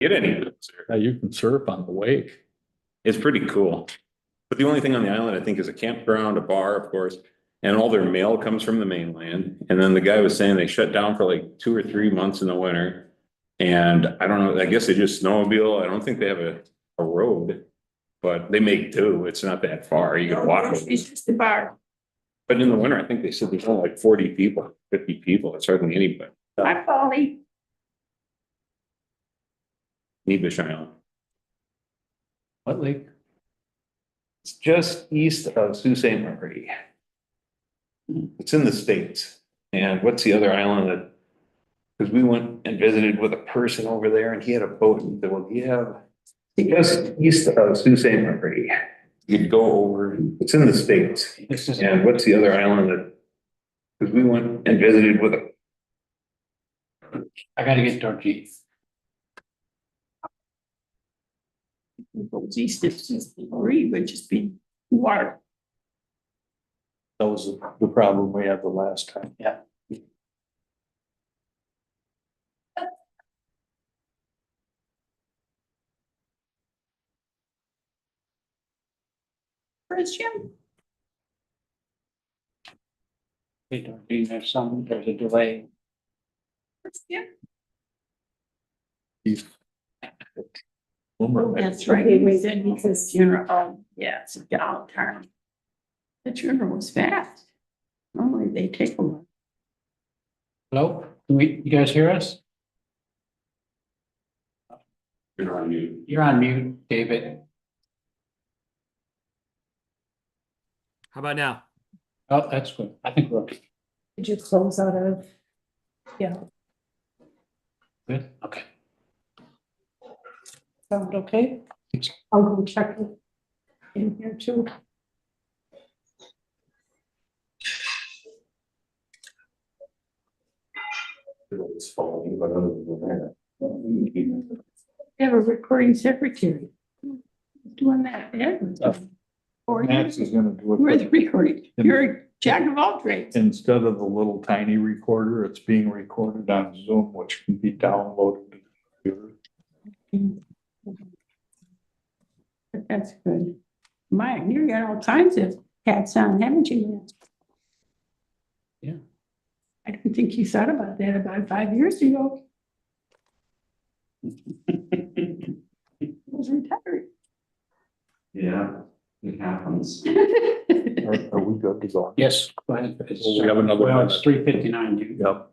get any. You can surf on the wake. It's pretty cool. But the only thing on the island, I think, is a campground, a bar, of course, and all their mail comes from the mainland. And then the guy was saying they shut down for like 2 or 3 months in the winter. And I don't know, I guess they just snowmobile. I don't think they have a road, but they make do. It's not that far. You can walk. It's just a bar. But in the winter, I think they said there's only like 40 people, 50 people. It's hardly anybody. Hi, Polly. Nebish Island. What lake? It's just east of Sault Ste. Marie. It's in the States. And what's the other island that, because we went and visited with a person over there and he had a boat and said, well, you have just east of Sault Ste. Marie. You'd go over, it's in the States. And what's the other island that, because we went and visited with a. I gotta get Dorothy. Goes east of Sault Ste. Marie, would just be water. That was the problem we had the last time. Yeah. Where's Jim? Hey, Dorothy, there's a delay. Where's Jim? He's. That's right. He was in his funeral. Oh, yeah, it's a gal term. The funeral was fast. Normally they take a while. Hello, you guys hear us? You're on mute. You're on mute, David. How about now? Oh, that's good. I think we're okay. Did you close out of? Yeah. Good, okay. Sound okay? I'll go check it in here too. It's falling, but other than that. They have a recording secretary. Doing that. Yeah. Or Max is gonna do you're the it. recording. You're a jack of all trades. Instead of the little tiny recorder, it's being recorded on Zoom, which can be downloaded to the computer. But that's good. Mike, you got all kinds of cats on, haven't you? Yeah. I don't think you thought about that about 5 years ago. I was retired. Yeah, it happens. Are we good to go? Yes. Go ahead. We have another. Well, it's 3:59, dude. Yep.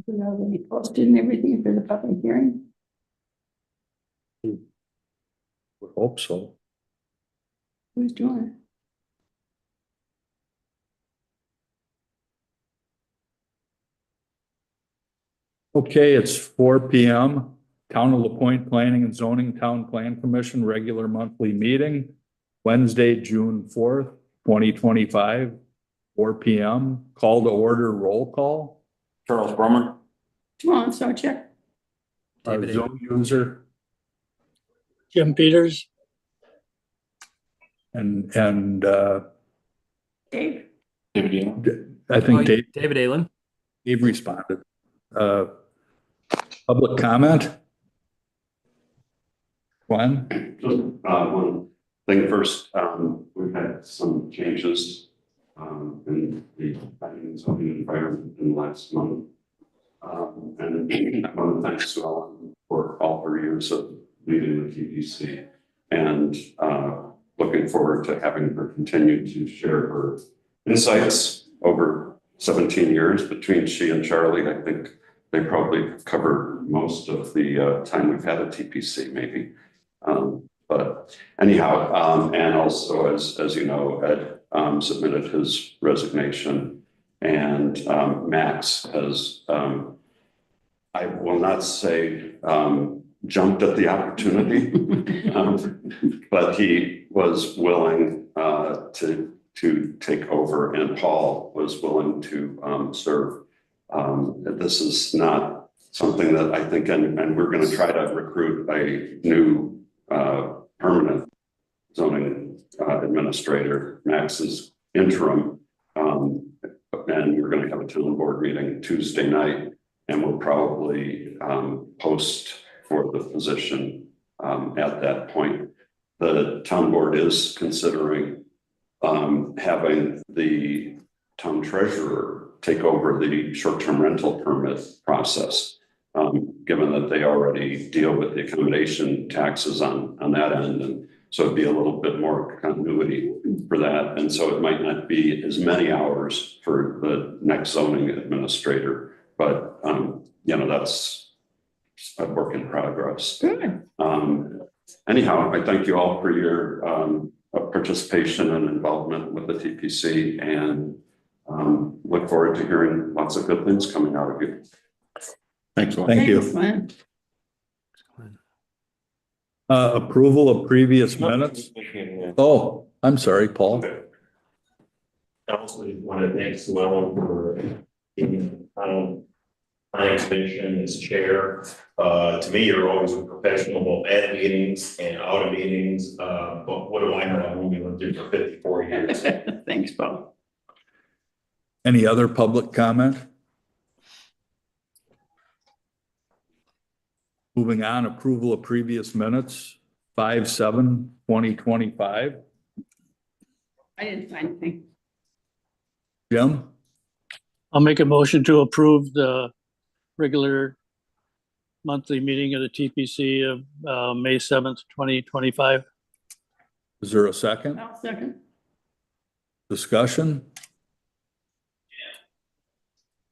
We already posted and everything for the public hearing. We hope so. Who's doing it? Okay, it's 4 p.m. Town of LaPointe Planning and Zoning Town Plan Commission regular monthly meeting, Wednesday, June 4th, 2025, 4 p.m. Call to order, roll call. Charles Brummer. Come on, so check. Our David Zoom user Jim Peters. and Dave. David. I think David Allen. Dave responded. Public comment? Glenn? One thing first, we've had some changes in the planning and zoning environment in the last month. And I want to thank Sue Ellen for all her years of leading the TDC and looking forward to having her continue to share her insights over 17 years between she and Charlie. I think they probably cover most of the time we've had a TPC maybe. But anyhow, and also as you know, Ed submitted his resignation. And Max has, I will not say jumped at the opportunity, but he was willing to take over, and Paul was willing to serve. This is not something that I think, and we're going to try to recruit a new permanent zoning administrator. Max is interim, and we're going to have a town board meeting Tuesday night, and we'll probably post for the position at that point. The town board is considering having the town treasurer take over the short-term rental permit process, given that they already deal with the accommodation taxes on that end. And so it'd be a little bit more continuity for that. And so it might not be as many hours for the next zoning administrator, but that's a work in progress. Good. Anyhow, I thank you all for your participation and involvement with the TPC, and look forward to hearing lots of good things coming out of you. Thanks. Lon. Thank you. Thanks, Lynn. Approval of previous minutes. Oh, I'm sorry, Paul. I also want to thank Sue Ellen for being planning commission as chair. To me, you're always a professional, both at meetings and out of meetings. But what do I know? I've only lived here for 54 years. Thanks, Paul. Any other public comment? Moving on, approval of previous minutes, 5/7/2025. I didn't find anything. Jim, I'll make a motion to approve the regular monthly meeting of the TPC of May 7th, 2025. is there a second? I'll second. Discussion?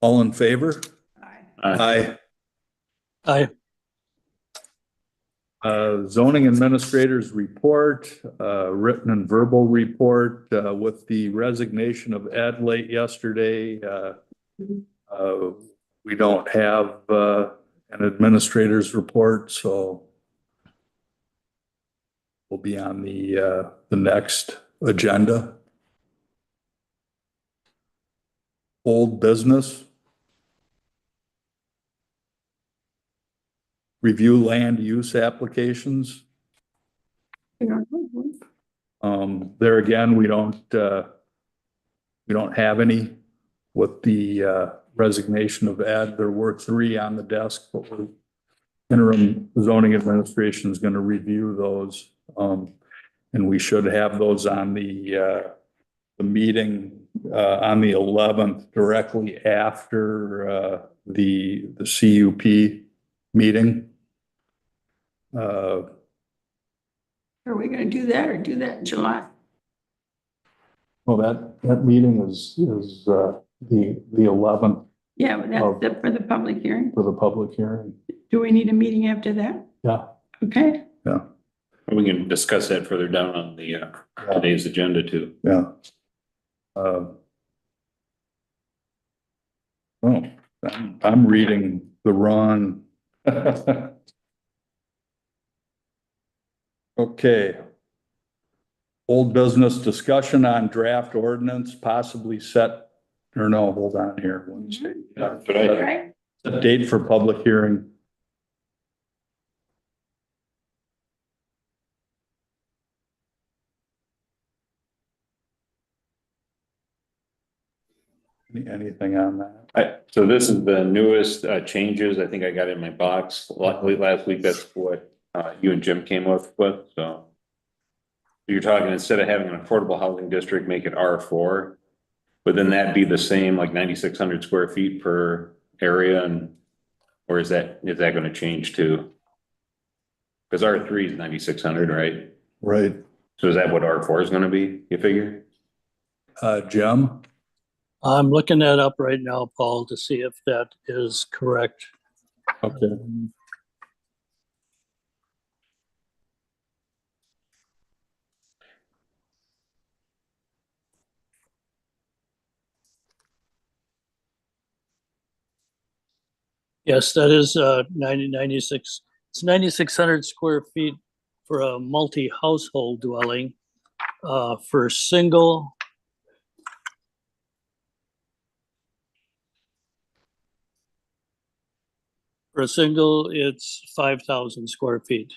All in favor? Aye. Aye. Aye. Zoning administrators report, written and verbal report, with the resignation of Ed late yesterday. We don't have an administrator's report, so we'll be on the next agenda. Old business. Review land use applications. There again, we don't have any with the resignation of Ed. There were 3 on the desk, but we're interim zoning administration is going to review those. And we should have those on the meeting on the 11th, directly after the CUP meeting. Are we gonna do that or do that in July? Well, that meeting is the 11th Yeah, but that's for the public hearing. for the public hearing. Do we need a meeting after that? Yeah, Okay. yeah, We can discuss that further down on the today's agenda too. yeah. Oh, I'm reading the wrong. Okay. Old business discussion on draft ordinance, possibly set, or no, hold on here. Wednesday. But I, Right? Set date for public hearing. Anything on that? so this is the newest changes. I think I got in my box late last week. That's what you and Jim came up with. So you're talking, instead of having an affordable housing district, make it R4. Would then that be the same, like 9,600 square feet per area, and or is that going to change too? Because R3 is 9,600, right? Right. So is that what R4 is going to be? You figure? Jim? I'm looking that up right now, Paul, to see if that is correct. Okay. Yes, that is 96. It's 9,600 square feet for a multi-household dwelling. For single, it's 5,000 square feet.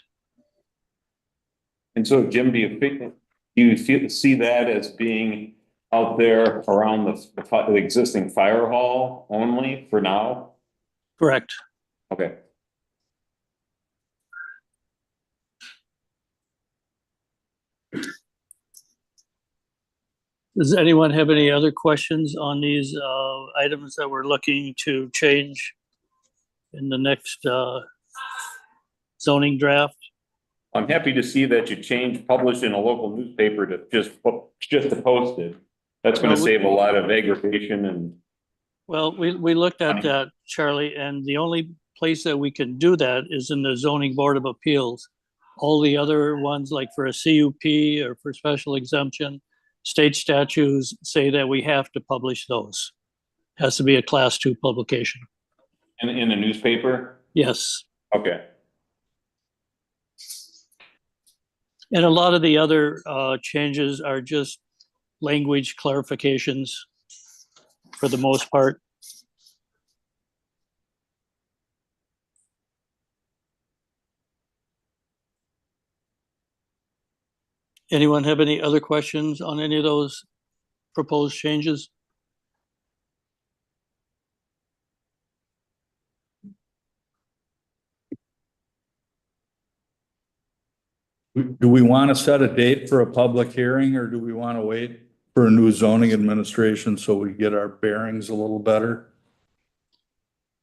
And so Jim, see that as being out there around the existing fire hall only for now? Correct. Okay. Does anyone have any other questions on these items that we're looking to change in the next zoning draft? I'm happy to see that you changed publish in a local newspaper to just to post it. That's gonna Well, we- save a lot of aggravation and, Well, we looked at that, Charlie, and the only place that we can do that is in the zoning board of appeals. All the other ones, like for a CUP or for special exemption, state statutes say that we have to publish those. Has to be a class 2 publication. in a newspaper? Yes. Okay. And a lot of the other changes are just language clarifications for the most part. Anyone have any other questions on any of those proposed changes? Do we want to set a date for a public hearing or do we want to wait for a new zoning administration so we get our bearings a little better?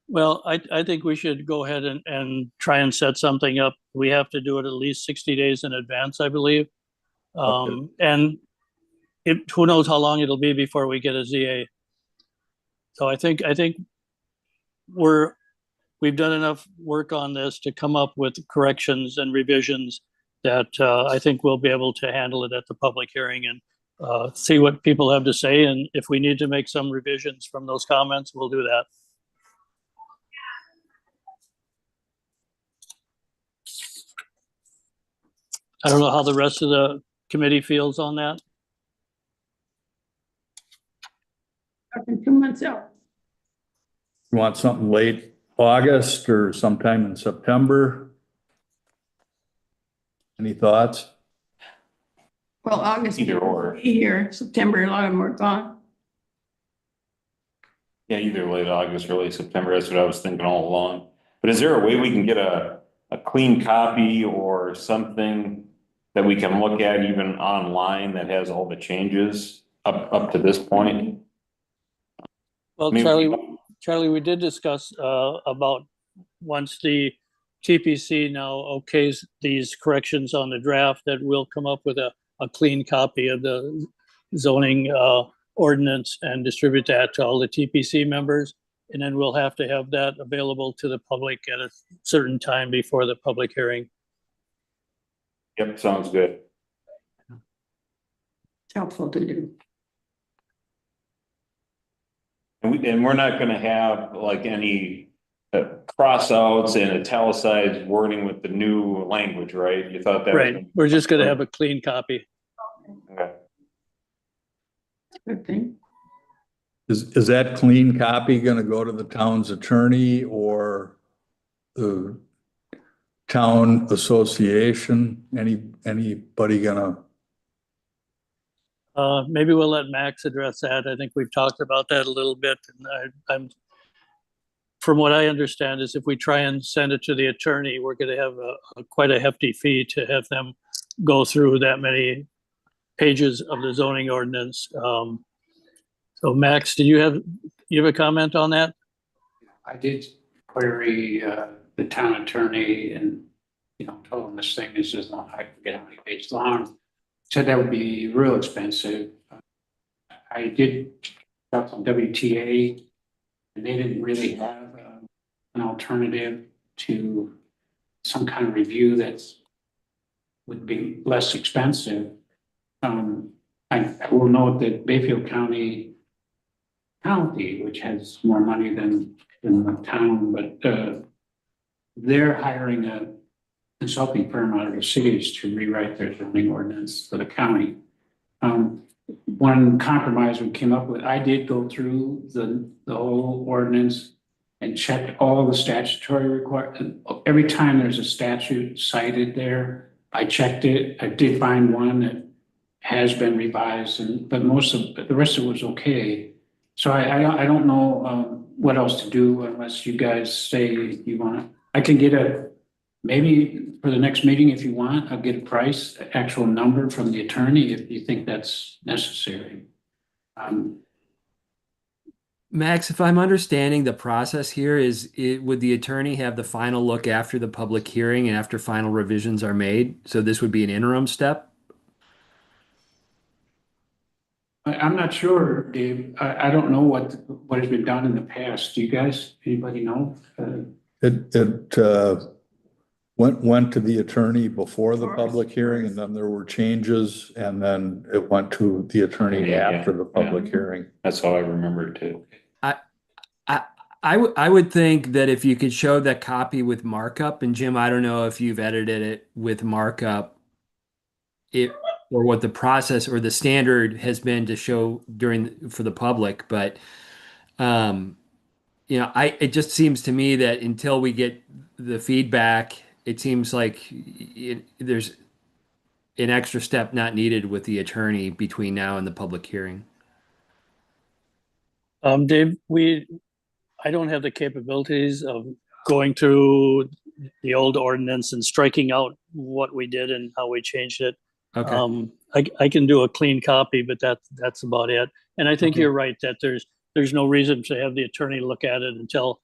Well, I think we should go ahead and try and set something up. We have to do it at least 60 days in advance, I believe. And who knows how long it'll be before we get a ZA. So I think we've done enough work on this to come up with corrections and revisions that I think we'll be able to handle it at the public hearing and see what people have to say. And if we need to make some revisions from those comments, we'll do that. I don't know how the rest of the committee feels on that. Talking 2 months out. You want something late August or sometime in September? Any thoughts? Well, August. Either or. Here, September, a lot of them are gone. Yeah, either late August or late September, that's what I was thinking all along. But is there a way we can get a clean copy or something that we can look at even online that has all the changes up to this point? Well, I mean, Charlie, we did discuss about once the TPC now okays these corrections on the draft, that we'll come up with a clean copy of the zoning ordinance and distribute that to all the TPC members. And then we'll have to have that available to the public at a certain time before the public hearing. Yep, sounds good. It's helpful to do. And we're not gonna have like any cross-outs and italicized wording with the new language, right? You thought that was. Right, we're just gonna have a clean copy. Okay. Good thing. Is that clean copy gonna go to the town's attorney or the town association? Anybody gonna? Maybe we'll let Max address that. I think we've talked about that a little bit. And I'm, from what I understand is if we try and send it to the attorney, we're gonna have quite a hefty fee to have them go through that many pages of the zoning ordinance. So Max, do you have a comment on that? I did query the town attorney and, told him this thing is just not, I forget how many pages long. Said that would be real expensive. I did talk on WTA and they didn't really have an alternative to some kind of review that's would be less expensive. I will note that Bayfield County county, which has more money than the town, but they're hiring a consulting firm out of the cities to rewrite their zoning ordinance for the county. One compromise we came up with, I did go through the whole ordinance and checked all the statutory every time there's a statute cited there, I checked it. I did find one that has been revised, but the rest of it was okay. So I don't know what else to do unless you guys say you want. I can get maybe for the next meeting if you want. I'll get a price, actual number from the attorney if you think that's necessary. Max, if I'm understanding the process here, would the attorney have the final look after the public hearing and after final revisions are made? So this would be an interim step? I'm not sure, Dave. I don't know what has been done in the past. Do you guys, anybody know? It went to the attorney before the public hearing, and then there were changes, and then it went to the attorney Yeah, after the public yeah. hearing. That's how I remember it too. I would think that if you could show that copy with markup, and Jim, I don't know if you've edited it with markup, or what the process or the standard has been to show for the public, but it just seems to me that until we get the feedback, it seems like there's an extra step not needed with the attorney between now and the public hearing. Dave, I don't have the capabilities of going through the old ordinance and striking out what we did and how we changed it. Okay. I can do a clean copy, but that's about it. And I think Okay. you're right that there's no reason to have the attorney look at it until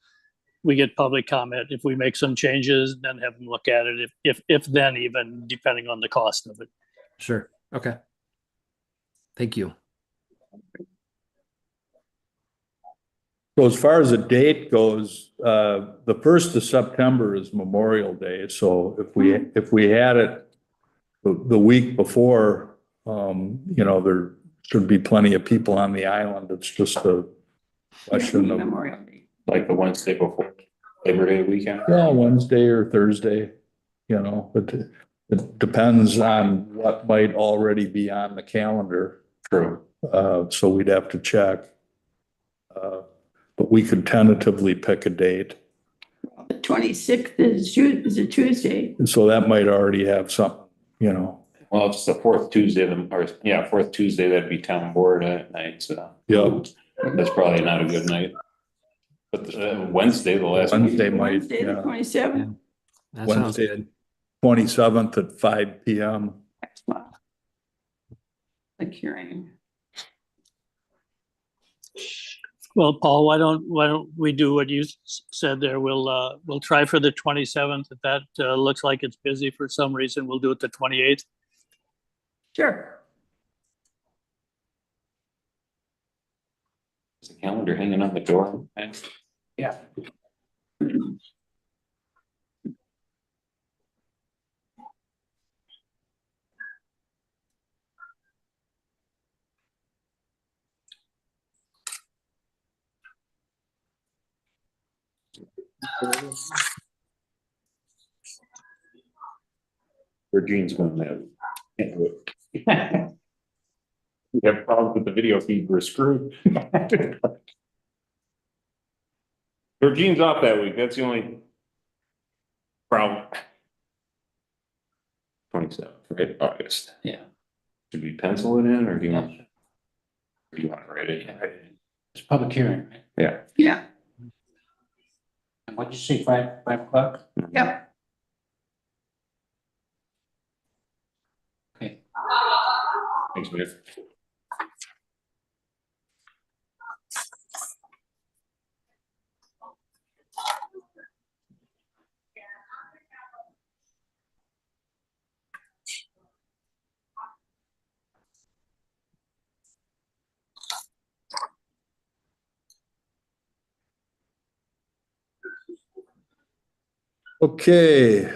we get public comment. If we make some changes, then have them look at it. If then even depending on the cost of it. Sure. Okay. Thank you. So as far as the date goes, the 1st of September is Memorial Day. So if we had it the week before, there should be plenty of people on the island. It's just a question of, Memorial Day. Like the Wednesday before Labor Day weekend. Wednesday or Thursday, but it depends on what might already be on the calendar. True. So we'd have to check. But we could tentatively pick a date. The 26th is a Tuesday. So that might already have something, Well, if it's the fourth Tuesday, fourth Tuesday, that'd be town board at night, so. Yeah. That's probably not a good night. But Wednesday, the last. Wednesday might, Wednesday, the yeah. 27th. That sounds Wednesday. good. 27th at 5 p.m. Like hearing. Well, Paul, why don't we do what you said there? We'll try for the 27th. If that looks like it's busy for some reason, we'll do it the 28th. Sure. Is the calendar hanging on the door? Yeah. Gene's going to can't do it. We have problems with the video feed, we're screwed. Gene's off that week, that's the only problem. 27th, right, August. Yeah. Should we pencil it in, or do you want? Or do you want to write it? It's a public hearing, right? Yeah. Yeah. And what'd you say, 5 o'clock? Yep. Okay. Thanks, man. Okay.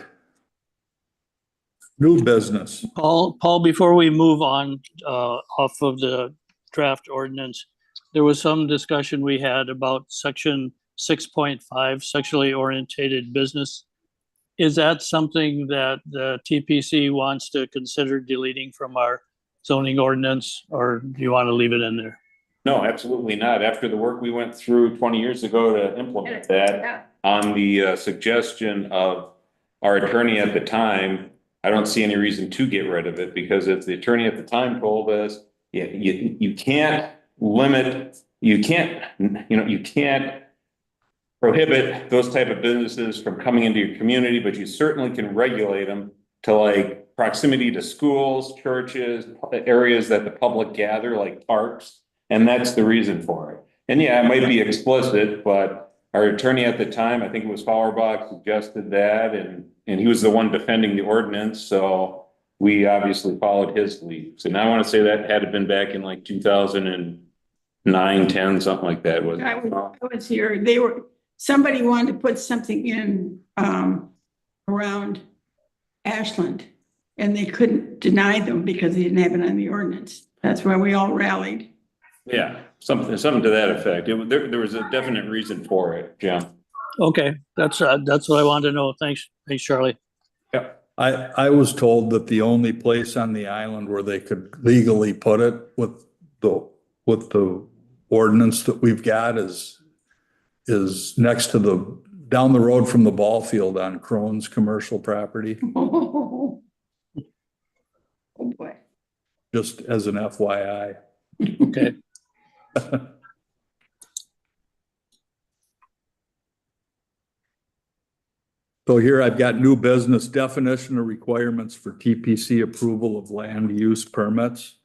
New business. Paul, before we move on off of the draft ordinance, there was some discussion we had about section 6.5, sexually orientated business. Is that something that the TPC wants to consider deleting from our zoning ordinance, or do you want to leave it in there? No, absolutely not. After the work we went through 20 years ago to implement that, Yeah. on the suggestion of our attorney at the time, I don't see any reason to get rid of it, because if the attorney at the time told us, yeah, you can't limit, you can't, you can't prohibit those type of businesses from coming into your community, but you certainly can regulate them to like proximity to schools, churches, areas that the public gather, like parks. And that's the reason for it. And yeah, it might be explicit, but our attorney at the time, I think it was Fauerbach, suggested that, and he was the one defending the ordinance, so we obviously followed his lead. So now I want to say that had it been back in like 2009, 10, something like that, was I was here, somebody wanted to put something in, around Ashland, and they couldn't deny them because they didn't have it on the ordinance. That's why we all rallied. Yeah, something to that effect. There was a definite reason for it, Jim. Okay, that's what I wanted to know. Thanks, Charlie. Yeah. I was told that the only place on the island where they could legally put it with the ordinance that we've got is next to down the road from the ball field on Crohn's commercial property, Oh, boy. just as an FYI. Okay. So here I've got new business definition of requirements for TPC approval of land use permits.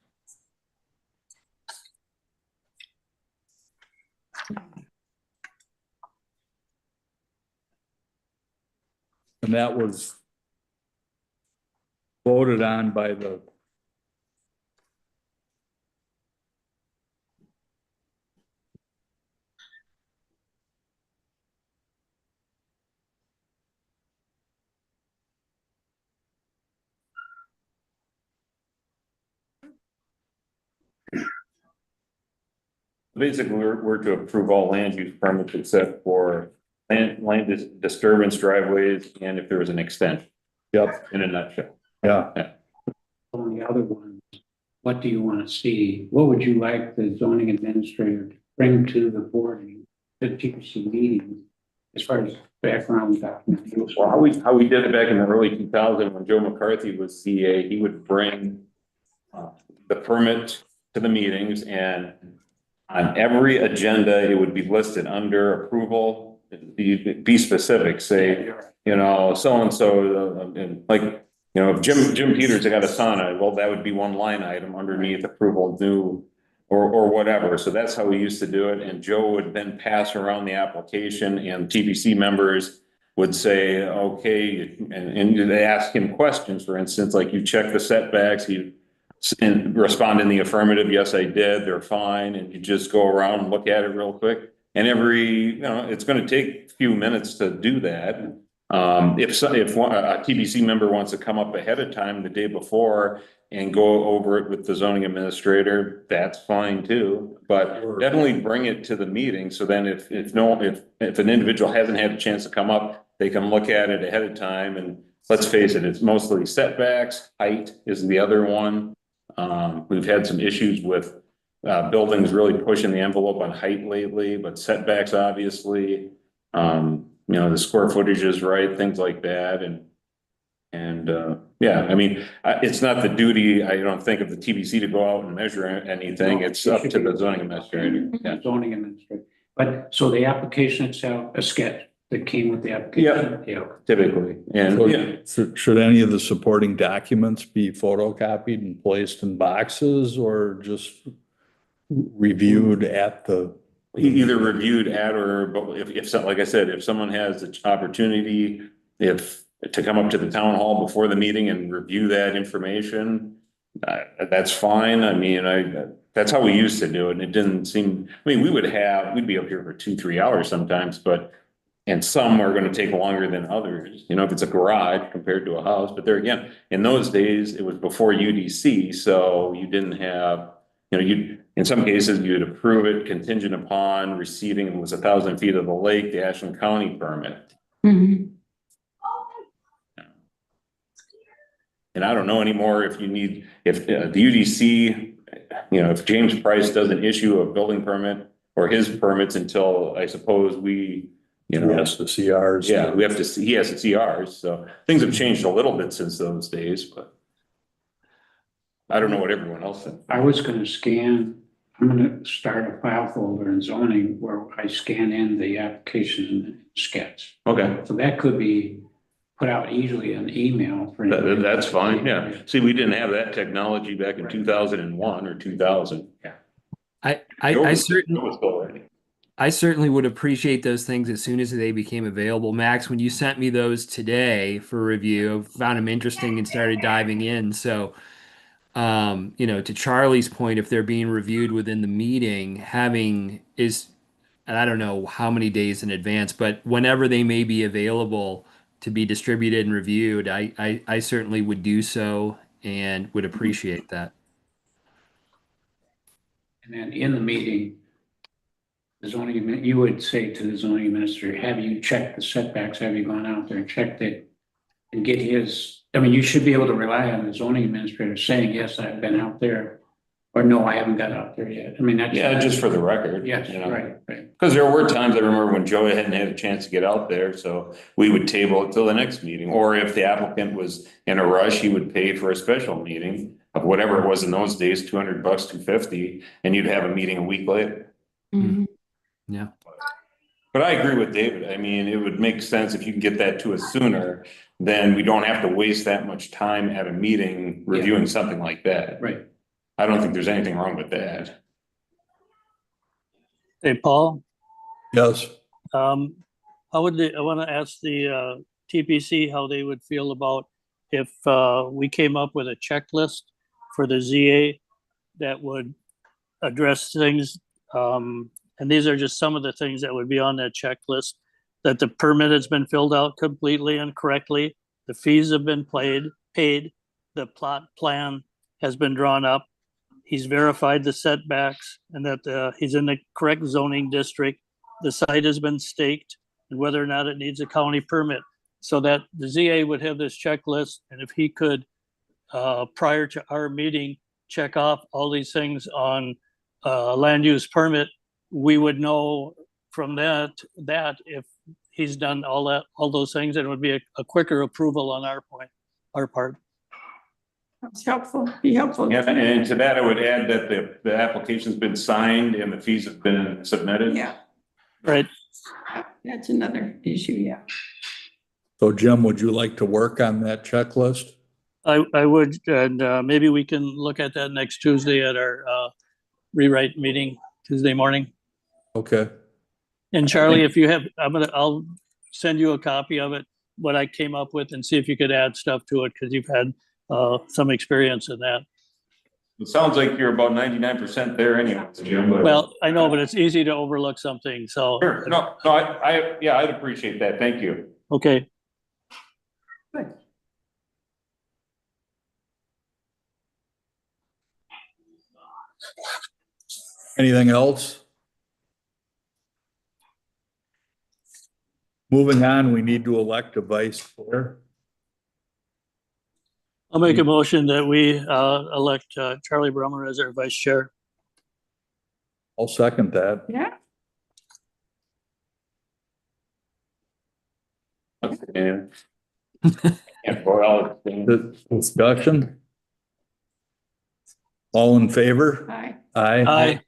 And that was voted on by the Basically, we're to approve all land use permits except for land disturbance driveways, and if there was an extension. Yep. In a nutshell. Yeah. On the other ones, what do you want to see? What would you like the zoning administrator to bring to the board in the TPC meeting as far as background documentation? Well, how we did it back in the early 2000s when Joe McCarthy was CA, he would bring the permit to the meetings, and on every agenda, it would be listed under approval. Be specific, say, so-and-so, and like, if Jim Peters got a sauna, well, that would be one line item underneath approval new or whatever. So that's how we used to do it. And Joe would then pass around the application, and TPC members would say, okay, and they ask him questions, for instance, like, you check the setbacks, he and respond in the affirmative, yes, I did, they're fine, and you just go around and look at it real quick. And it's going to take a few minutes to do that. If a TPC member wants to come up ahead of time the day before and go over it with the zoning administrator, that's fine too. But definitely bring it to the meeting. So then if an individual hasn't had a chance to come up, they can look at it ahead of time. And let's face it, it's mostly setbacks. Height is the other one. We've had some issues with buildings really pushing the envelope on height lately, but setbacks, obviously, the square footage is right, things like that. Yeah, I mean, it's not the duty, I don't think, of the TBC to go out and measure anything. It's up to the zoning administrator. Yeah. Zoning administrator. But so the application itself, a sketch that came with the application? Yeah. Typically. And should any of the supporting documents be photocopied and placed in boxes, or just reviewed at the? Either reviewed at, or, but if like I said, if someone has the opportunity, to come up to the town hall before the meeting and review that information, that's fine. I mean, that's how we used to do it. And it didn't seem, I mean, we'd be up here for 2-3 hours sometimes, and some are going to take longer than others, if it's a garage compared to a house. But there again, in those days, it was before UDC. So you didn't have you know, in some cases, you'd approve it contingent upon receiving, it was 1,000 feet of the lake, the Ashland County permit. Mhm. And I don't know anymore if you need, if the UDC, you know, if James Price doesn't issue a building permit or his permits until, I suppose we, you know. Yes, the CRs. Yeah, we have to see, he has to see ours, so things have changed a little bit since those days, but. I don't know what everyone else thinks. I was gonna scan, I'm gonna start a file folder in zoning where I scan in the application sketch. Okay, So that could be put out easily in email for. anybody. that's fine, yeah. See, we didn't have that technology back in 2001 or 2000. Yeah. I certainly would appreciate those things as soon as they became available. Max, when you sent me those today for review, I found them interesting and started diving in. So, you know, to Charlie's point, if they're being reviewed within the meeting, and I don't know how many days in advance, but whenever they may be available to be distributed and reviewed, I certainly would do so and would appreciate that. And then in the meeting, you would say to the zoning administrator, have you checked the setbacks? Have you gone out there and checked it? And get I mean, you should be able to rely on the zoning administrator saying, yes, I've been out there. Or no, I haven't got out there yet. I mean, that's. Yeah, just for the record. Yes, you know? right. Because there were times I remember when Joey hadn't had a chance to get out there, so we would table it till the next meeting. Or if the applicant was in a rush, he would pay for a special meeting of whatever it was in those days, $200, $250, and you'd have a meeting a week later. Mhm. Yeah. But I agree with David. I mean, it would make sense if you can get that to us sooner, then we don't have to waste that much time at a meeting reviewing something like that. Right. I don't think there's anything wrong with that. Hey, Paul, Yes, how would I want to ask the TPC how they would feel about if we came up with a checklist for the ZA that would address things. And these are just some of the things that would be on that checklist, that the permit has been filled out completely and correctly, the fees have been paid, the plot plan has been drawn up, he's verified the setbacks, and that he's in the correct zoning district, the site has been staked, and whether or not it needs a county permit. So that the ZA would have this checklist, and if he could, prior to our meeting, check off all these things on land use permit, we would know from that if he's done all those things, and it would be a quicker approval on our part. That's helpful, be helpful. Yeah, and to that, I would add that the application's been signed and the fees have been submitted. Yeah, Right. that's another issue, yeah. so Jim, would you like to work on that checklist? I would, and maybe we can look at that next Tuesday at our rewrite meeting, Tuesday morning. Okay, And Charlie, if you have, I'll send you a copy of it, what I came up with, and see if you could add stuff to it, because you've had some experience in that. It sounds like you're about 99% there anyway, Jim, but. Well, I know, but it's easy to overlook something, so. Sure, no, yeah, I'd appreciate that. Thank you. Okay, anything else? Moving on, we need to elect a vice chair. I'll make a motion that we elect Charlie Brummer as our vice chair. I'll second that. Yeah, Okay. Yeah, well, Discussion? All in favor? hi. Aye. Aye.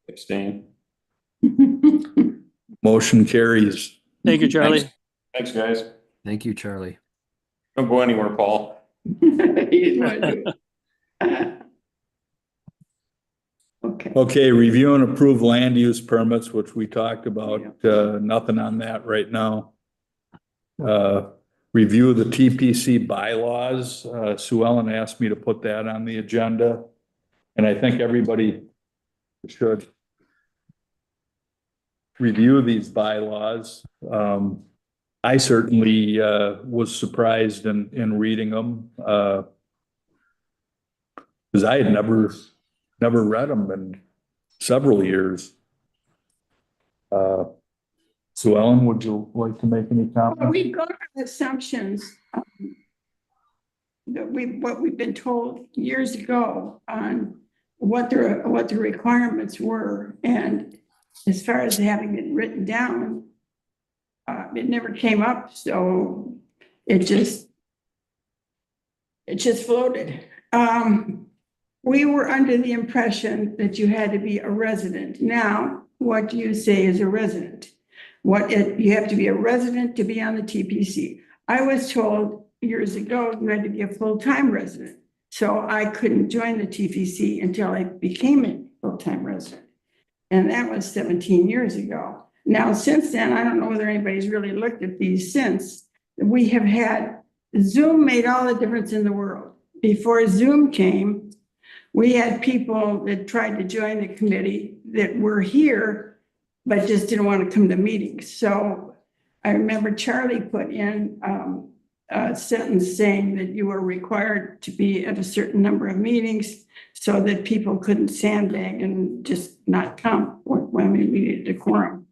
abstain. Motion carries. Thank you, Charlie. Thanks, guys. Thank you, Charlie. Don't go anywhere, Paul. He didn't want to do it. Okay, Okay, review and approve land use permits, which we talked about, nothing on that right now. Review the TPC bylaws, Sue Ellen asked me to put that on the agenda. And I think everybody should review these bylaws. I certainly, was surprised in reading them, because I had never never read them in several years. Sue Ellen, would you like to make any Well, comment? we go on assumptions, that what we've been told years ago on what the requirements were. And as far as having it written down, it never came up, so it just floated. We were under the impression that you had to be a resident. Now, what do you say is a resident? You have to be a resident to be on the TPC. I was told years ago you had to be a full-time resident. So I couldn't join the TPC until I became a full-time resident. And that was 17 years ago. Now, since then, I don't know whether anybody's really looked at these since. We have had, Zoom made all the difference in the world. Before Zoom came, we had people that tried to join the committee that were here, but just didn't want to come to meetings. So I remember Charlie put in a sentence saying that you were required to be at a certain number of meetings so that people couldn't sandbag and just not come when we needed a quorum.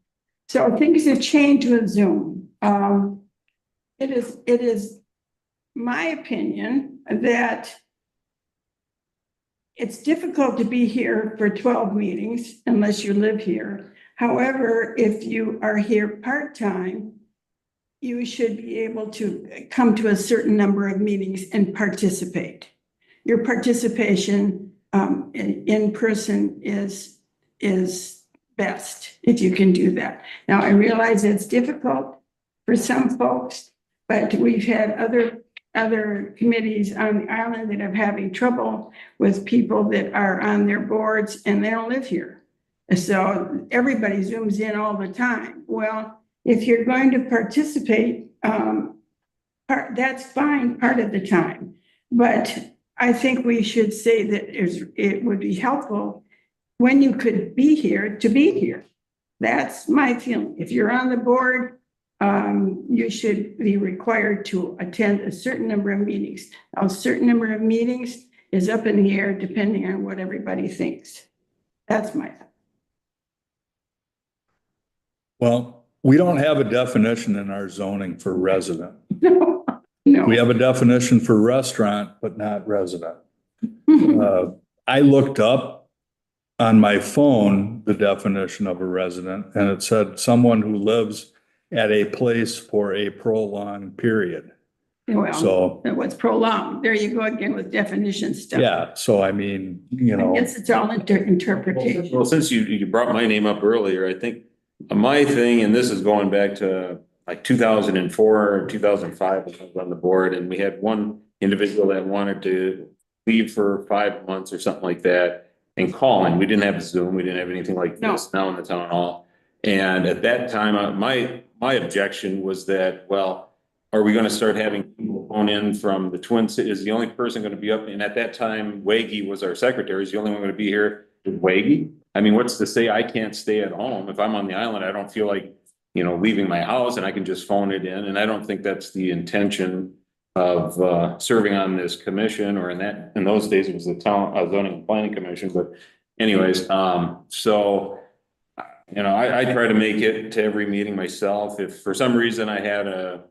So things have changed with Zoom. It is my opinion that it's difficult to be here for 12 meetings unless you live here. However, if you are here part-time, you should be able to come to a certain number of meetings and participate. Your participation in person is best if you can do that. Now, I realize it's difficult for some folks, but we've had other committees on the island that are having trouble with people that are on their boards and they don't live here. So everybody Zooms in all the time. Well, if you're going to participate, that's fine part of the time. But I think we should say that it would be helpful when you could be here to be here. That's my feeling. If you're on the board, you should be required to attend a certain number of meetings. Now, a certain number of meetings is up in the air depending on what everybody thinks. That's my thought. Well, we don't have a definition in our zoning for resident. No. We have a definition for restaurant, but not resident. I looked up on my phone the definition of a resident, and it said someone who lives at a place for a prolonged period. Well, So, what's prolonged? There you go again with definition stuff. yeah, so I mean, you I know, guess it's all interpretation. Well, since you brought my name up earlier, I think my thing, and this is going back to like 2004 or 2005, when I was on the board, and we had one individual that wanted to leave for 5 months or something like that and calling. We didn't have Zoom. We didn't have anything like No. this now in the town hall. And at that time, my objection was that, well, are we going to start having people phone in from the Twin Cities? Is the only person going to be up? And at that time, Waggy was our secretary. Is the only one going to be here with Waggy? I mean, what's to say I can't stay at home? If I'm on the island, I don't feel like, leaving my house, and I can just phone it in. And I don't think that's the intention of serving on this commission, or in those days, it was the town zoning and planning commission. But anyways, so, I try to make it to every meeting myself. If for some reason I had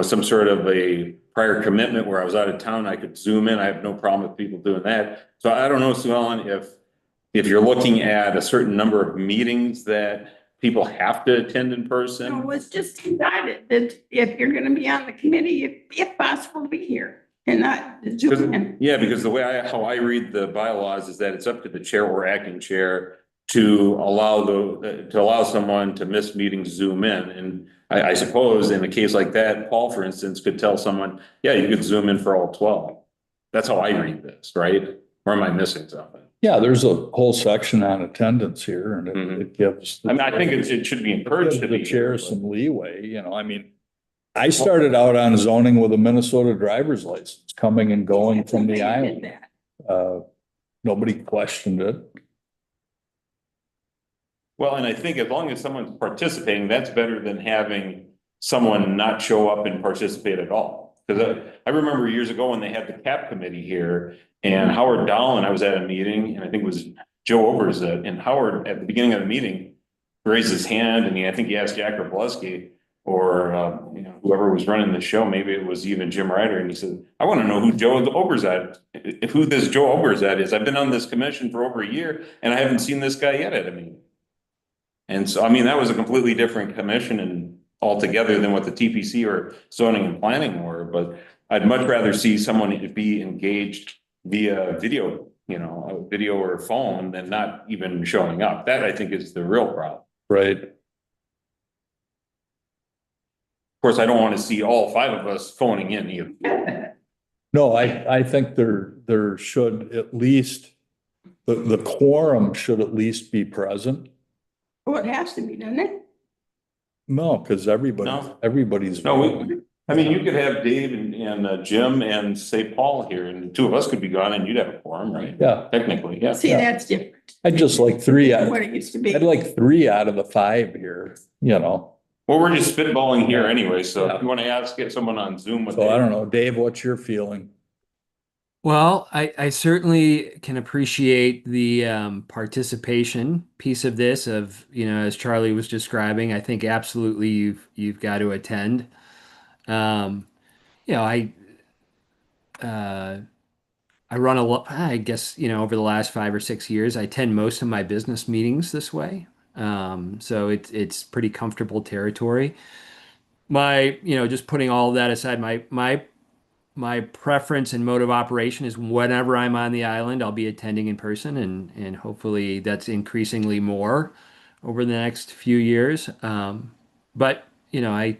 some sort of a prior commitment where I was out of town, I could Zoom in. I have no problem with people doing that. So I don't know, Sue Ellen, if you're looking at a certain number of meetings that people have to attend in person. No, it's just decided that if you're gonna be on the committee, if possible, be here and not Zoom in. Yeah, because the way how I read the bylaws is that it's up to the chair or acting chair to allow someone to miss meetings Zoom in. And I suppose in a case like that, Paul, for instance, could tell someone, yeah, you could Zoom in for all 12. That's how I read this, right? Or am I missing something? yeah, there's a whole section on attendance here, and it gives. I mean, I think it should be encouraged to The be. chair some leeway, I mean, I started out on zoning with a Minnesota driver's license, coming and going from the I island. did that. Nobody questioned it. Well, and I think as long as someone's participating, that's better than having someone not show up and participate at all. Cause I remember years ago when they had the CAP committee here and Howard Dolan, I was at a meeting and I think it was Joe Oberzett, and Howard at the beginning of the meeting raised his hand and I think he asked Jack Robleski or, you know, whoever was running the show, maybe it was even Jim Ryder, and he said, I want to know who Joe Oberzett, who this Joe Oberzett is. I've been on this commission for over a year and I haven't seen this guy yet at a meeting. And so, I mean, that was a completely different commission and altogether than what the TPC or zoning and planning were, but I'd much rather see someone be engaged via video, you know, a video or a phone than not even showing up. That I think is the real problem. Right. Of course, I don't want to see all five of us phoning in either. No, I think there should at least, the quorum should at least be present. Well, it has to be, doesn't it? No, because No. everybody's. No, I mean, you could have Dave and Jim and say Paul here, and the two of us could be gone and you'd have a quorum, right? Yeah, Technically, yeah. See, that's different I'd just like three, than what it used to be. I'd like 3 out of the 5 here, you know. Well, we're just spitballing here anyway, so Yeah. if you want to get someone on Zoom with. So I don't know, Dave, what's your feeling? Well, I certainly can appreciate the participation piece of this of, you know, as Charlie was describing, I think absolutely you've got to attend. You know, I run a lot, I guess, you know, over the last 5 or 6 years, I attend most of my business meetings this way. So it's pretty comfortable territory. You know, just putting all of that aside, my preference and mode of operation is whenever I'm on the island, I'll be attending in person, and hopefully that's increasingly more over the next few years. But you know,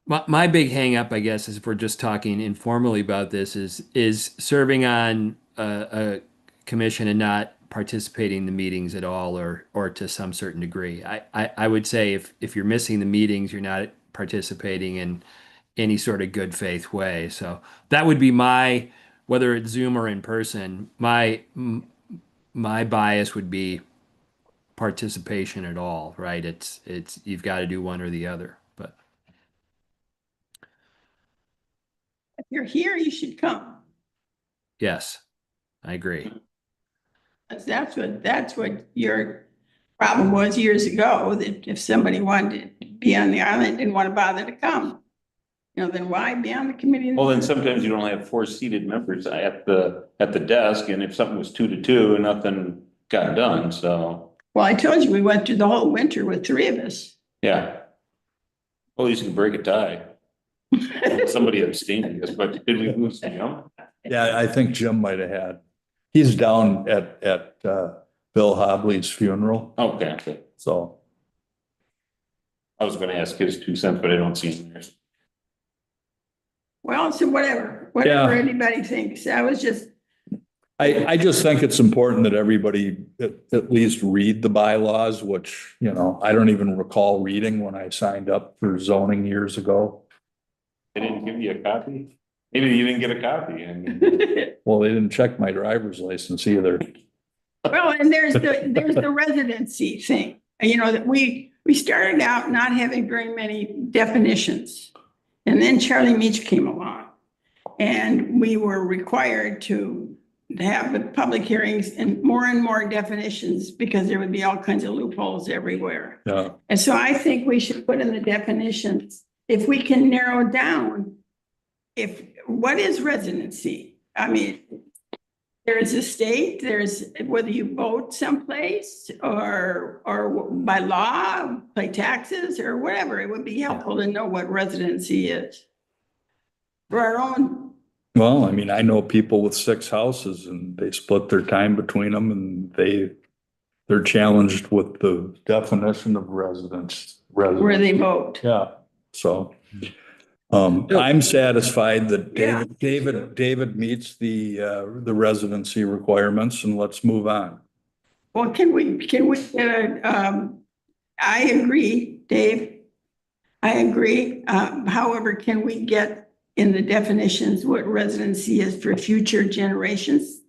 my big hang up, I guess, is if we're just talking informally about this, is serving on a commission and not participating in the meetings at all, or to some certain degree. I would say if you're missing the meetings, you're not participating in any sort of good faith way. So that would be whether it's Zoom or in person, my bias would be participation at all, right? It's you've got to do one or the other. But If you're here, you should come. yes, I agree. That's what your problem was years ago, that if somebody wanted to be on the island, didn't want to bother to come. You know, then why be on the committee? Well, then sometimes you don't have 4 seated members at the desk, and if something was 2 to 2 and nothing got done, so, Well, I told you, we went through the whole winter with 3 of us. yeah. Well, you can break a tie. Somebody abstained, I guess, but did we lose Jim? Yeah, I think Jim might have had. He's down at Bill Hobley's funeral, Okay, so. I was gonna ask his 2 cents, but I don't see him there. Well, so whatever Yeah. anybody thinks. I was just, I just think it's important that everybody at least read the bylaws, which, you know, I don't even recall reading when I signed up for zoning years ago. They didn't give you a copy? Maybe you didn't get a copy, I mean. Well, they didn't check my driver's license either. well, and there's the residency thing. You know, that we started out not having very many definitions. And then Charlie Meach came along and we were required to have the public hearings and more definitions because there would be all kinds of loopholes everywhere. Yeah, And so I think we should put in the definitions, if we can narrow down, what is residency? I mean, there's a state, there's whether you vote someplace or by law, pay taxes or whatever. It would be helpful to know what residency is. For our own, well, I mean, I know people with 6 houses and they split their time between them and they're challenged with the definition of residence. where they vote. Yeah, so. I'm satisfied that Yeah. David meets the residency requirements, and let's move on. Well, can we, I agree, Dave. I agree. However, can we get in the definitions what residency is for future generations,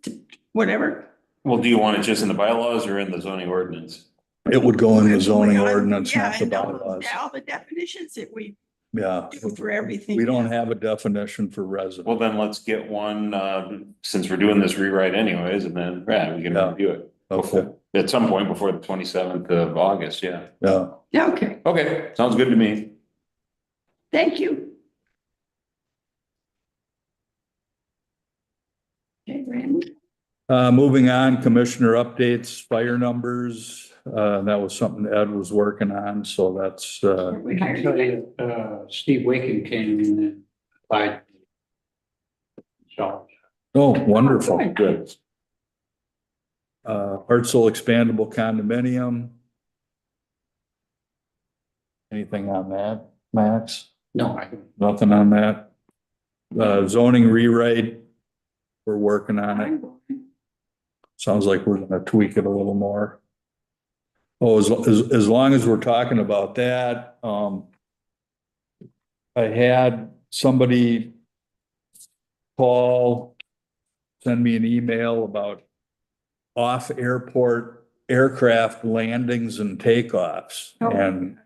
whatever? Well, do you want it just in the bylaws or in the zoning ordinance? It would go in the zoning ordinance, Yeah, not the and bylaws. all the definitions that we Yeah, for everything. we don't have a definition for resident. Well, then let's get one, since we're doing this rewrite anyways, and then, yeah, we can Yeah. review it. Okay, At some point before the 27th of August, yeah. yeah. Yeah, okay, Okay, sounds good to me. thank you. Okay, Randy. Moving on, commissioner updates, fire numbers. That was something Ed was working on, so that's, We I hired tell you. you, Steve Waken came in and applied. So, oh, wonderful. good. Good. Hartsel expandable condominium. Anything on that, Max? no, Nothing on that. Zoning rewrite. We're working on it. Sounds like we're gonna tweak it a little more. Oh, as long as we're talking about that, I had somebody call, send me an email about off-airport aircraft landings and takeoffs. Oh. And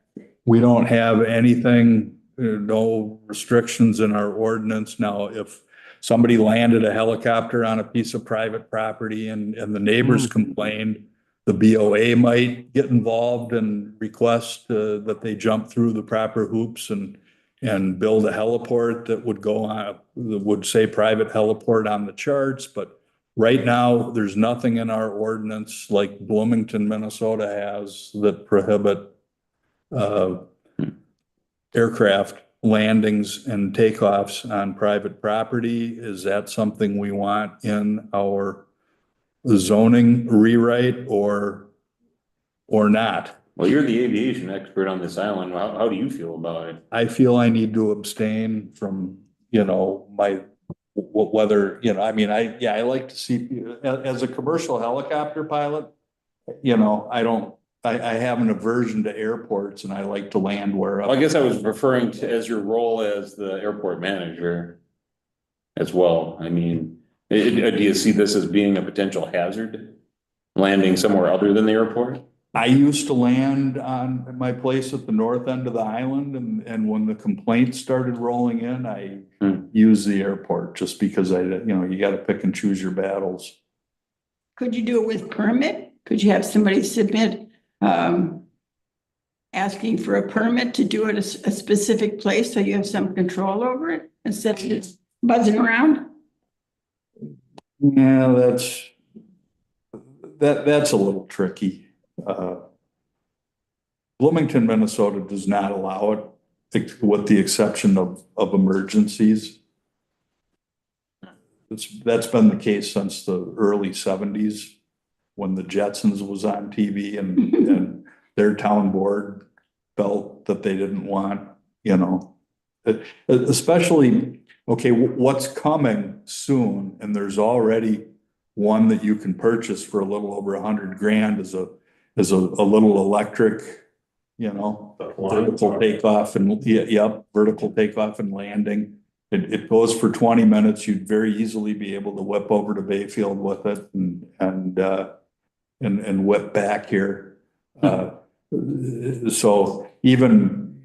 we don't have anything, no restrictions in our ordinance. Now, if somebody landed a helicopter on a piece of private property and the neighbors complained, the BOA might get involved and request that they jump through the proper hoops and build a heliport that would go on, that would say private heliport on the charts. But right now, there's nothing in our ordinance like Bloomington, Minnesota has that prohibit aircraft landings and takeoffs on private property. Is that something we want in our zoning rewrite or not? Well, you're the aviation expert on this island. How do you feel about it? I feel I need to abstain from, whether, I mean, I like to see, as a commercial helicopter pilot, I have an aversion to airports and I like to land wherever. Well, I guess I was referring to as your role as the airport manager as well. I mean, do you see this as being a potential hazard? Landing somewhere other than the airport? I used to land on my place at the north end of the island and when the complaints started rolling in, I used the airport just because you got to pick and choose your battles. Could you do it with permit? Could you have somebody submit asking for a permit to do it a specific place so you have some control over it instead of just buzzing around? Yeah, that's a little tricky. Bloomington, Minnesota does not allow it, with the exception of emergencies. That's been the case since the early 70s when the Jetsons was on TV and their town board felt that they didn't want, especially, okay, what's coming soon, and there's already one that you can purchase for a little over $100,000 is a little electric, vertical takeoff and vertical takeoff and landing. It goes for 20 minutes. You'd very easily be able to whip over to Bayfield with it and whip back here. So even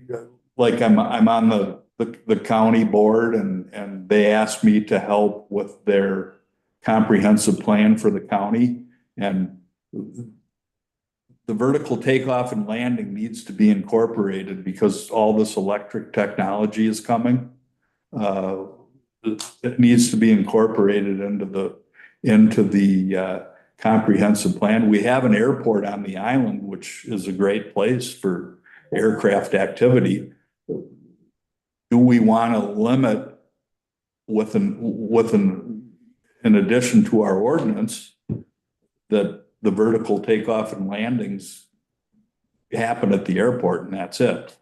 like I'm on the county board and they asked me to help with their comprehensive plan for the county, and the vertical takeoff and landing needs to be incorporated because all this electric technology is coming. It needs to be incorporated into the comprehensive plan. We have an airport on the island, which is a great place for aircraft activity. Do we want to limit in addition to our ordinance that the vertical takeoff and landings happen at the airport and that's it?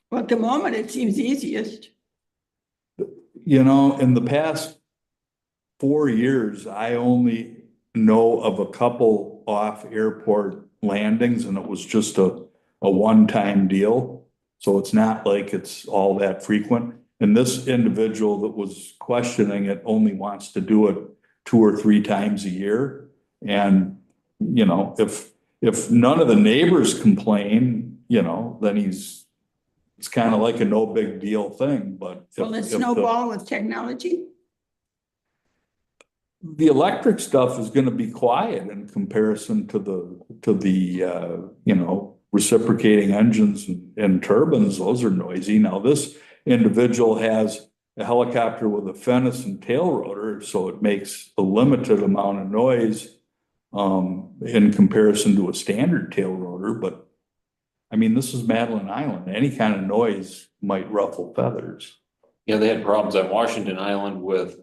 Well, at the moment, it seems easiest. In the past 4 years, I only know of a couple off airport landings and it was just a one-time deal. So it's not like it's all that frequent. And this individual that was questioning it only wants to do it 2 or 3 times a year. And, if none of the neighbors complain, then it's kind of like a no big deal thing, but. Will it if the- snowball with technology? The electric stuff is gonna be quiet in comparison to the reciprocating engines and turbines. Those are noisy. Now, this individual has a helicopter with a furnace and tail rotor, so it makes a limited amount of noise in comparison to a standard tail rotor, but I mean, this is Madeline Island. Any kind of noise might ruffle feathers. Yeah, they had problems at Washington Island with,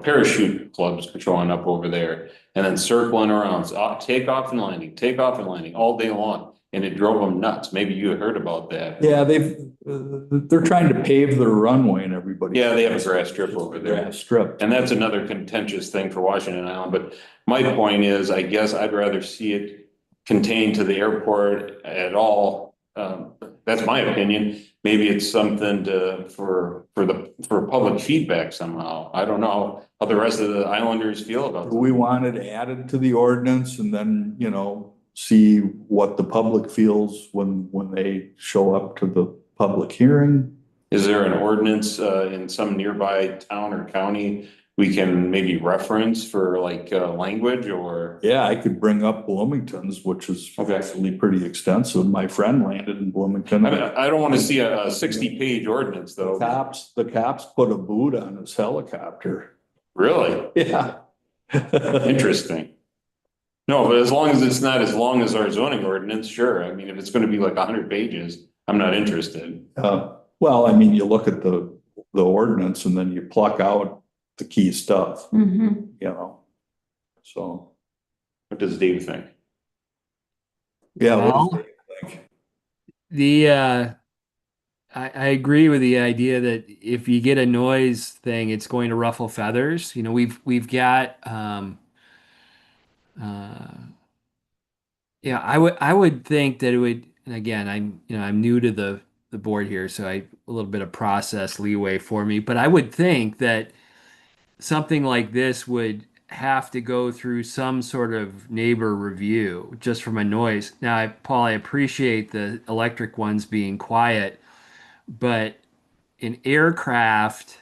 parachute clubs patrolling up over there and then circling around, take off and landing all day long. And it drove them nuts. Maybe you heard about that. Yeah, they're trying to pave their runway and everybody. Yeah, they have a grass strip over there. Grass strip. And that's another contentious thing for Washington Island. But my point is, I guess I'd rather see it contained to the airport at all. That's my opinion. Maybe it's something for public feedback somehow. I don't know how the rest of the islanders feel about We wanted added to the ordinance and then, see what the public feels when they show up to the public hearing. Is there an ordinance in some nearby town or county we can maybe reference for like language or? Yeah, I could bring up Bloomington's, which is Okay. actually pretty extensive. My friend landed in Bloomington. I mean, I don't want to see a 60-page ordinance though. The cops put a boot on his helicopter. Really? Yeah. Interesting. No, but as long as it's not as long as our zoning ordinance, sure. I mean, if it's going to be like 100 pages, I'm not interested. Well, I mean, you look at the ordinance and then you pluck out the key stuff, so, What does Dave think? yeah. Well, what do you think? I agree with the idea that if you get a noise thing, it's going to ruffle feathers. We've got I would think that it would, and again, I'm new to the board here, so a little bit of process leeway for me, but I would think that something like this would have to go through some sort of neighbor review just from a noise. Now, Paul, I appreciate the electric ones being quiet, but an aircraft,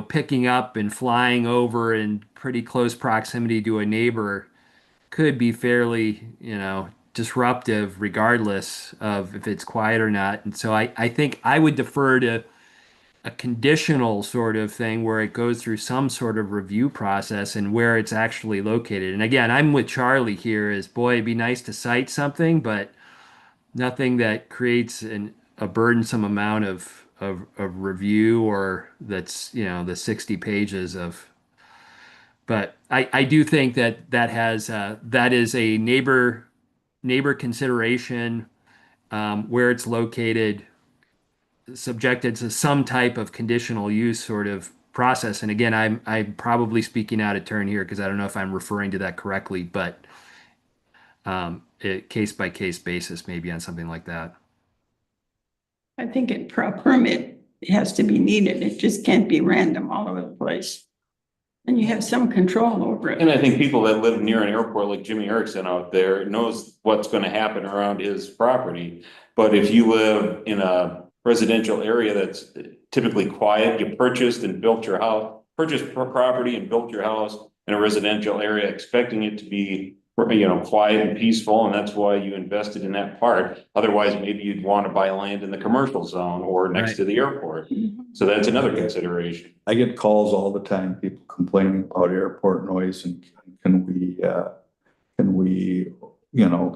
picking up and flying over in pretty close proximity to a neighbor could be fairly, disruptive regardless of if it's quiet or not. And so I think I would defer to a conditional sort of thing where it goes through some sort of review process and where it's actually located. And again, I'm with Charlie here is, boy, it'd be nice to cite something, but nothing that creates a burdensome amount of review or that's, the 60 pages of. But I do think that is a neighbor consideration where it's located, subjected to some type of conditional use sort of process. And again, I'm probably speaking out of turn here because I don't know if I'm referring to that correctly, but case by case basis, maybe on something like that. I think a permit has to be needed. It just can't be random all over the place. And you have some control over it. And I think people that live near an airport like Jimmy Erickson out there knows what's going to happen around his property. But if you live in a residential area that's typically quiet, you purchased property and built your house in a residential area, expecting it to be, quiet and peaceful. And that's why you invested in that part. Otherwise, maybe you'd want to buy land in the commercial zone or next to the airport. So that's another consideration. I get calls all the time, people complaining about airport noise and can we,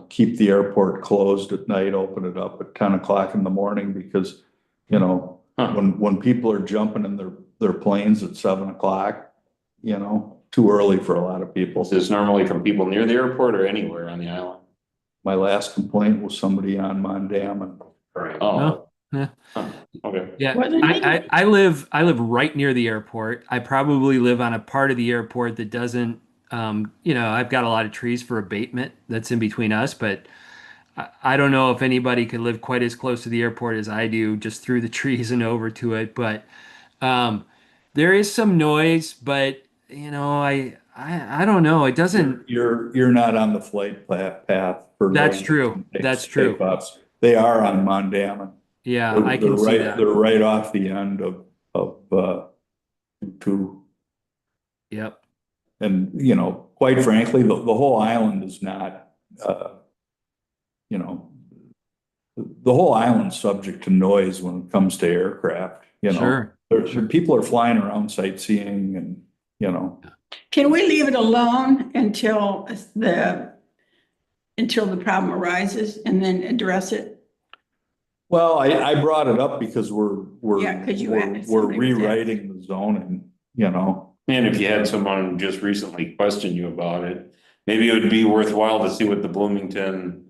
keep the airport closed at night, open it up at 10 o'clock in the morning because, when people are jumping in their planes at 7 o'clock, too early for a lot of people. Is this normally from people near the airport or anywhere on the island? My last complaint was somebody on Mondam. Right. Oh, Yeah. okay. Yeah, Well, then I live right near the airport. I probably live on a part of the airport that doesn't, I've got a lot of trees for abatement that's in between us, but I don't know if anybody could live quite as close to the airport as I do, just through the trees and over to it. But there is some noise, but I don't know. It doesn't, You're not on the flight path for. That's those true. That's true. takeoffs. They are on Mondana. yeah, I can see that. They're right off the end of two. Yep. And, you know, quite frankly, the whole island is not, you know, the whole island's subject to noise when it comes to aircraft, you know. Sure. People are flying around sightseeing and, you know, Can we leave it alone until the problem arises and then address it? well, I brought it up because Yeah, 'cause you added we're something with that. rewriting the zoning, you know. And if you had someone just recently question you about it, maybe it would be worthwhile to see what the Bloomington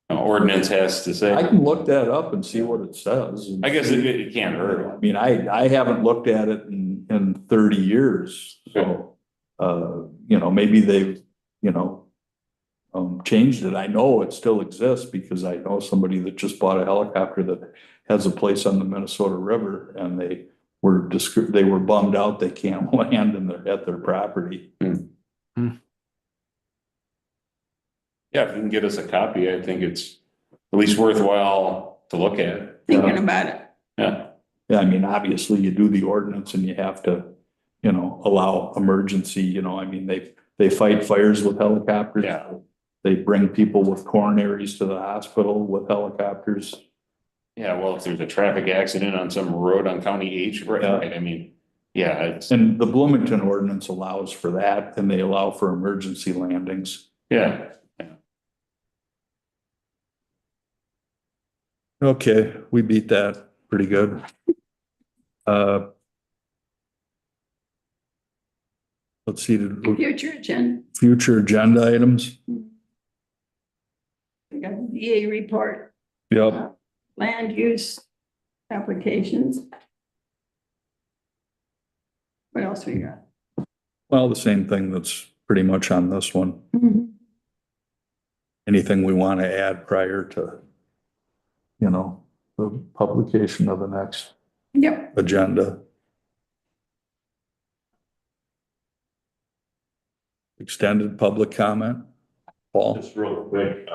ordinance has to I say. can look that up and see what it says. I guess it can't I hurt. mean, I haven't looked at it in 30 years, so, you know, maybe they've, you know, changed it. I know it still exists because I know somebody that just bought a helicopter that has a place on the Minnesota River, and they were bummed out they can't land at their property. Yeah, if you can get us a copy, I think it's at least worthwhile to look at. Thinking about it. Yeah, Yeah, I mean, obviously you do the ordinance and you have to, you know, allow emergency, you know, I mean, they fight fires with helicopters. Yeah. They bring people with coronaries to the hospital with helicopters. yeah, well, if there's a traffic accident on some road on County H, Yeah. right, I mean, yeah, it's, And the Bloomington ordinance allows for that, and they allow for emergency landings. yeah. Okay, we beat that pretty good. Let's see, Future agenda, future agenda items. we got the DA report, Yep, land use applications. What else we got? well, the same thing that's pretty much on this one. Anything we want to add prior to, you know, the publication of the next Yep, agenda? Extended public comment, Paul? Just real quick,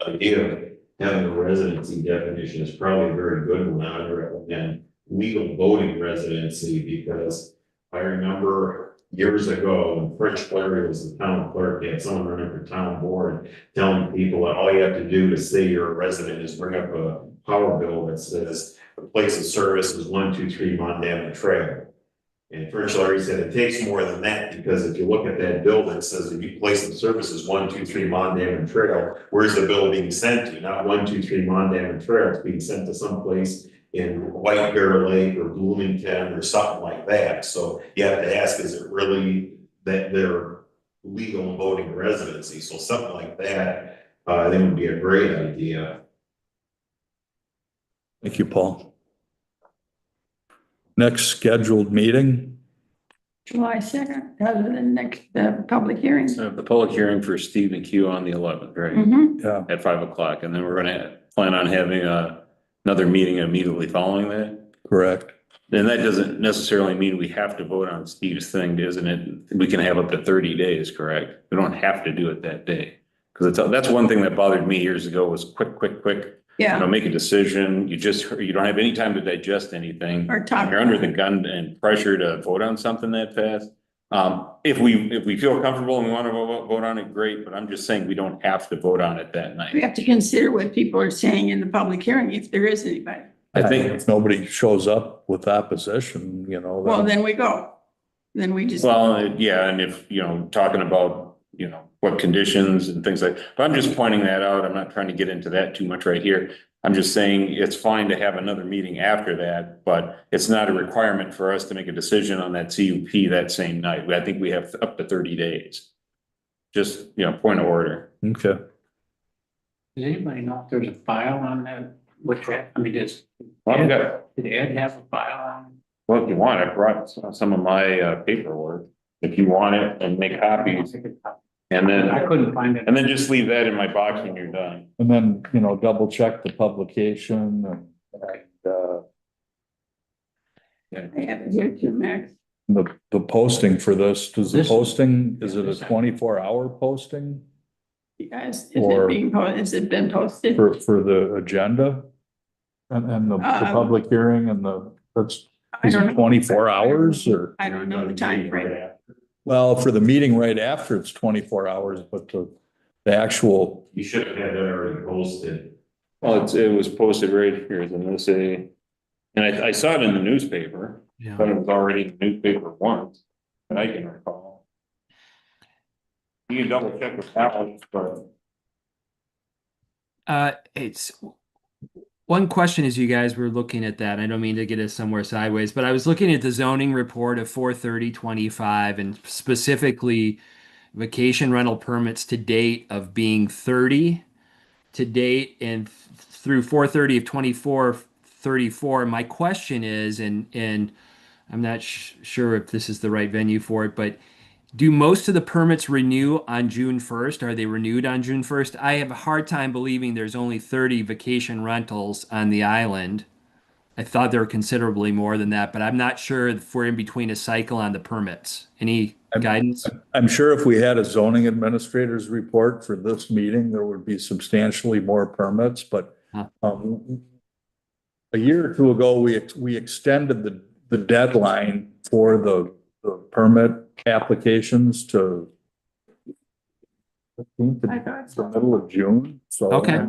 idea of having a residency definition is probably a very good one. I would recommend legal voting residency, because I remember years ago when Fritz Clary was the town clerk, he had someone running for town board telling people that all you have to do to say you're a resident is bring up a power bill that says the place of service is 123 Mondana Trail. And Fritz Clary said it takes more than that, because if you look at that bill that says the place of service is 123 Mondana Trail, where's the bill being sent to? Not 123 Mondana Trail, it's being sent to someplace in White Bear Lake or Bloomington or something like that. So you have to ask, is it really that they're legal voting residency? So something like that, I think would be a great idea. Thank you, Paul. Next scheduled meeting, July 2nd, other than next, public hearings. So the public hearing for Steve McHugh on the 11th, right? yeah, At 5 o'clock, and then we're gonna plan on having another meeting immediately following that. correct. And that doesn't necessarily mean we have to vote on Steve's thing, isn't it? We can have up to 30 days, correct? We don't have to do it that day. Because that's one thing that bothered me years ago was quick. You know, Yeah, make a decision. You don't have any time to digest anything. or talk. You're under the gun and pressure to vote on something that fast. If we feel comfortable and we want to vote on it, great, but I'm just saying we don't have to vote on it that We night. have to consider what people are saying in the public hearing, if there is anybody. I think, If nobody shows up with opposition, you know. Well, then we go. Then we just, well, yeah, and if, talking about, what conditions and things like, but I'm just pointing that out. I'm not trying to get into that too much right here. I'm just saying it's fine to have another meeting after that, but it's not a requirement for us to make a decision on that CUP that same night. I think we have up to 30 days. Just, point of order. Okay, Does anybody know if there's a file on that? Which, I mean, did Well, I've got, Ed have a file on? well, if you want, I brought some of my paperwork. If you want it and make copies, and I then, couldn't find it. and then just leave that in my box when you're done. and then, double check the publication and, I have it here too, Max. The posting for this, does the This- posting, is it a 24-hour posting You guys, Or- has it been posted? for the agenda? And the public hearing and that's, I is don't it know. 24 hours or? I don't know the time frame. Well, for the meeting right after, it's 24 hours, but the actual, You should have had that already posted. Well, it was posted right here, then this and I saw it in the newspaper, Yeah. but it was already in the newspaper once, that I can recall. You can double check with Alan, but It's one question as you guys were looking at that. I don't mean to get us somewhere sideways, but I was looking at the zoning report of 4/30/25 and specifically vacation rental permits to date of being 30 to date and through 4/30 of 24, 34. My question is, and I'm not sure if this is the right venue for it, but do most of the permits renew on June 1st? Are they renewed on June 1st? I have a hard time believing there's only 30 vacation rentals on the island. I thought there were considerably more than that, but I'm not sure if we're in between a cycle on the permits. Any guidance? I'm sure if we had a zoning administrator's report for this meeting, there would be substantially more permits, but Huh. a year or two ago, we extended the deadline for the permit applications to I thought the so. middle of June, so. Okay.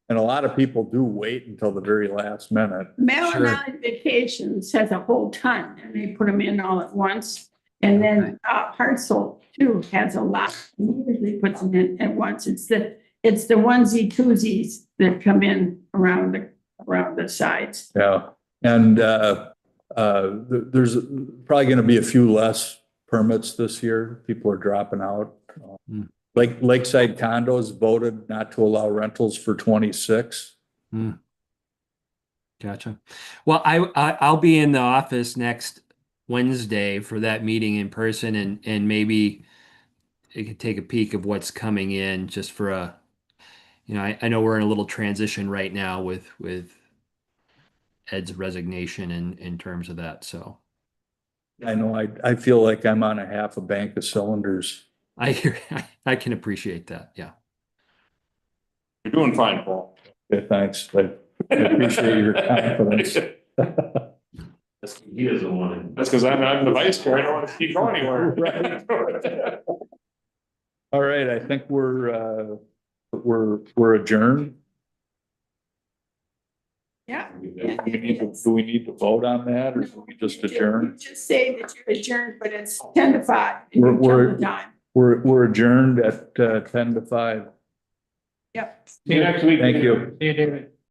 And a lot of people do wait until the very last minute. Maryland Vacations has a whole ton and they put them in all at once. And then Hartsel too has a lot. He usually puts them in at once. It's the onesie twosies that come in around the sides. Yeah, and there's probably gonna be a few less permits this year. People are dropping out. Hmm. Lakeside Condos voted not to allow rentals for 26. Gotcha. Well, I'll be in the office next Wednesday for that meeting in person and maybe I could take a peek of what's coming in just for a, I know we're in a little transition right now with Ed's resignation in terms of that. So I know, I feel like I'm on a half a bank of cylinders. I can appreciate that. Yeah. you're doing fine, Paul. Okay, thanks. I appreciate your confidence. He doesn't want it. That's because I'm the vice chair, I don't want to keep going anywhere. All right, I think we're adjourned. Yeah. Do we need to vote on that or do we just adjourn? Just say that you're adjourned, but it's 10 to 5. We're- Tell the time. We're adjourned at 10 to 5. Yep. See you next week. Thank you. See you, David.